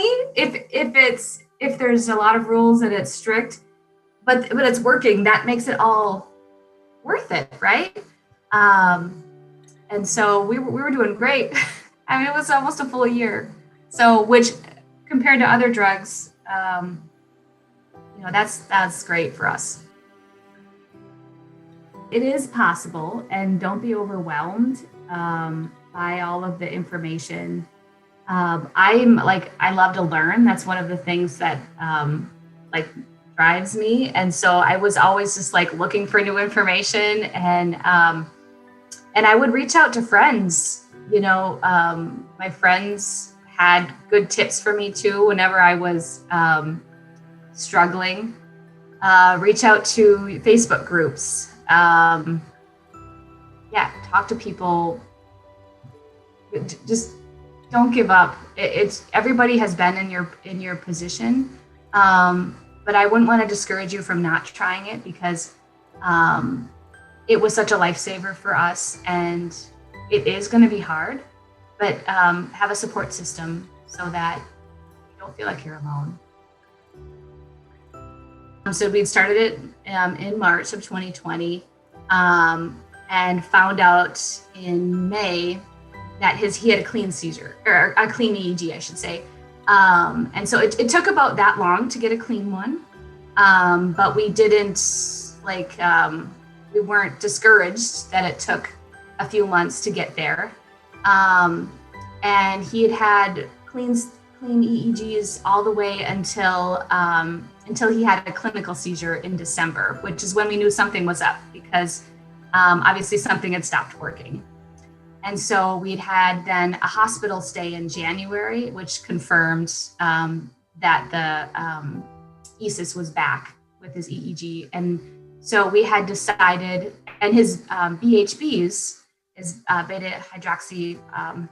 money if there's a lot of rules and it's strict, but it's working. That makes it all worth it, right? And so we were doing great. I mean, it was almost a full year. So, which compared to other drugs, that's great for us. It is possible, and don't be overwhelmed by all of the information. I love to learn. That's one of the things that drives me. And so I was always just looking for new information, and I would reach out to friends. My friends had good tips for me too whenever I was struggling. Reach out to Facebook groups. Talk to people. Just don't give up. It's everybody has been in your position, but I wouldn't want to discourage you from not trying it, because it was such a lifesaver for us, and it is going to be hard, but have a support system so that you don't feel like you're alone. So we started it in March of 2020, and found out in May that he had a clean seizure, or a clean EEG, I should say. And so it took about that long to get a clean one, but we didn't we weren't discouraged that it took a few months to get there. And he had clean EEGs all the way until he had a clinical seizure in December, which is when we knew something was up, because obviously something had stopped working. And so we'd had then a hospital stay in January, which confirmed that the ESES was back with his EEG. And so we had decided, and his BHBs, his beta hydroxy, I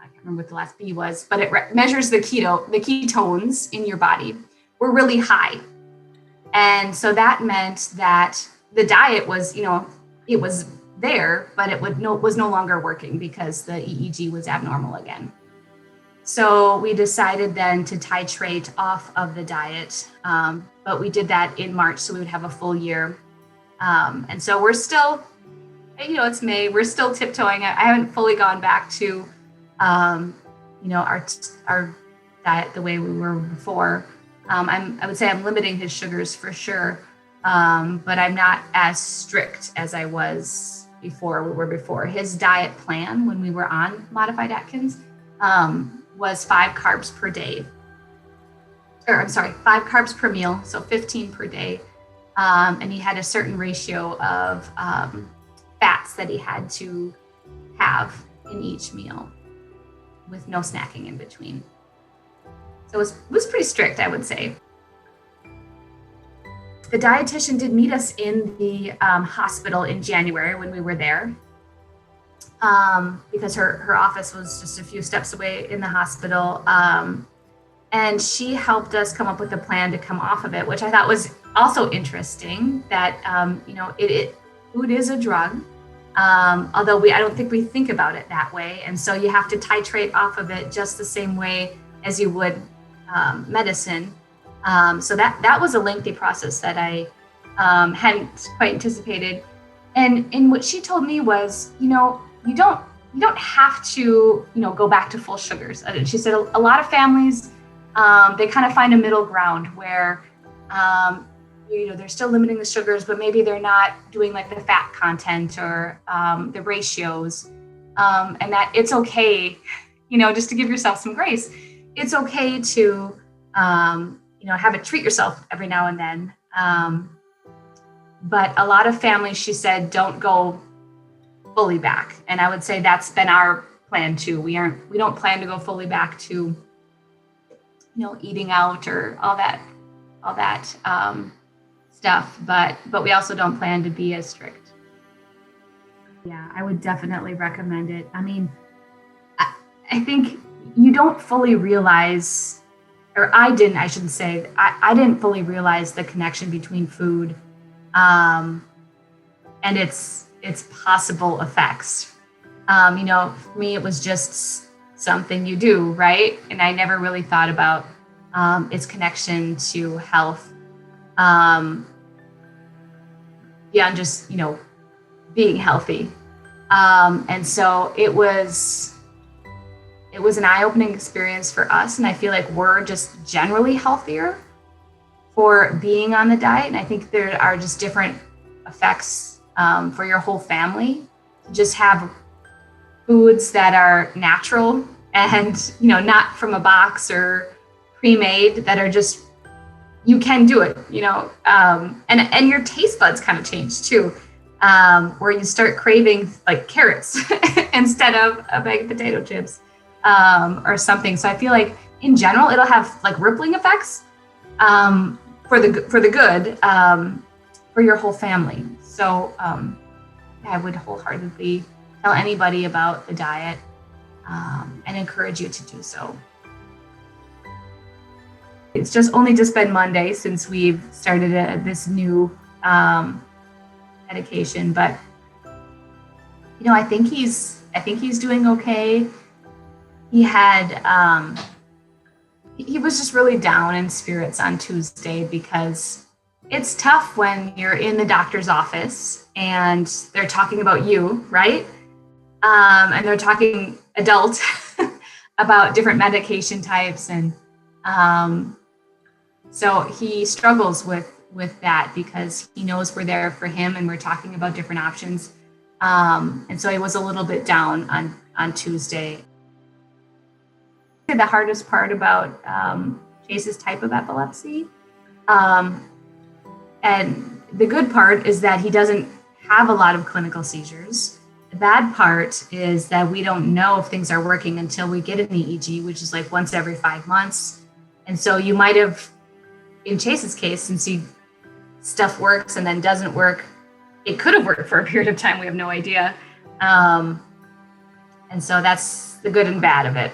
can't remember what the last B was, but it measures the ketones in your body, were really high. And so that meant that the diet was, it was there, but it was no longer working because the EEG was abnormal again. So we decided then to titrate off of the diet, but we did that in March, so we would have a full year. And so we're still, it's May, we're still tiptoeing. I haven't fully gone back to, our diet the way we were before. I would say I'm limiting his sugars for sure, but I'm not as strict as I was before. His diet plan when we were on modified Atkins was 5 carbs per day. 5 carbs per meal, so 15 per day. And he had a certain ratio of fats that he had to have in each meal, with no snacking in between. So it was pretty strict, I would say. The dietitian did meet us in the hospital in January when we were there, because her office was just a few steps away in the hospital. And she helped us come up with a plan to come off of it, which I thought was also interesting, that, food is a drug, although I don't think we think about it that way. And so you have to titrate off of it just the same way as you would medicine. So that was a lengthy process that I hadn't quite anticipated. And what she told me was, you don't have to, go back to full sugars. She said a lot of families, they kind of find a middle ground where, they're still limiting the sugars, but maybe they're not doing like the fat content or the ratios, and that it's okay, just to give yourself some grace. It's okay to, have it treat yourself every now and then. But a lot of families, she said, don't go fully back. And I would say that's been our plan too. We don't plan to go fully back to, eating out or all that stuff. But we also don't plan to be as strict. Yeah, I would definitely recommend it. I mean, I think you don't fully realize, or I didn't fully realize the connection between food and its possible effects. For me, it was just something you do, right? And I never really thought about its connection to health beyond just, being healthy. And so it was an eye-opening experience for us. And I feel like we're just generally healthier for being on the diet. And I think there are just different effects for your whole family to just have foods that are natural and, not from a box or pre-made, that are just, you can do it, and your taste buds kind of change too, where you start craving like carrots instead of a bag of potato chips or something. So I feel like in general, it'll have like rippling effects for the good for your whole family. So I would wholeheartedly tell anybody about the diet and encourage you to do so. It's just been Monday since we've started this new medication, but I think he's doing okay. He had he was just really down in spirits on Tuesday because it's tough when you're in the doctor's office and they're talking about you, right? And they're talking adult about different medication types, and so he struggles with that because he knows we're there for him and we're talking about different options. And so he was a little bit down on Tuesday. The hardest part about Chase's type of epilepsy, and the good part is that he doesn't have a lot of clinical seizures. The bad part is that we don't know if things are working until we get an EEG, which is like once every 5 months. And so you might have, in Chase's case, since stuff works and then doesn't work, it could have worked for a period of time. We have no idea. And so that's the good and bad of it.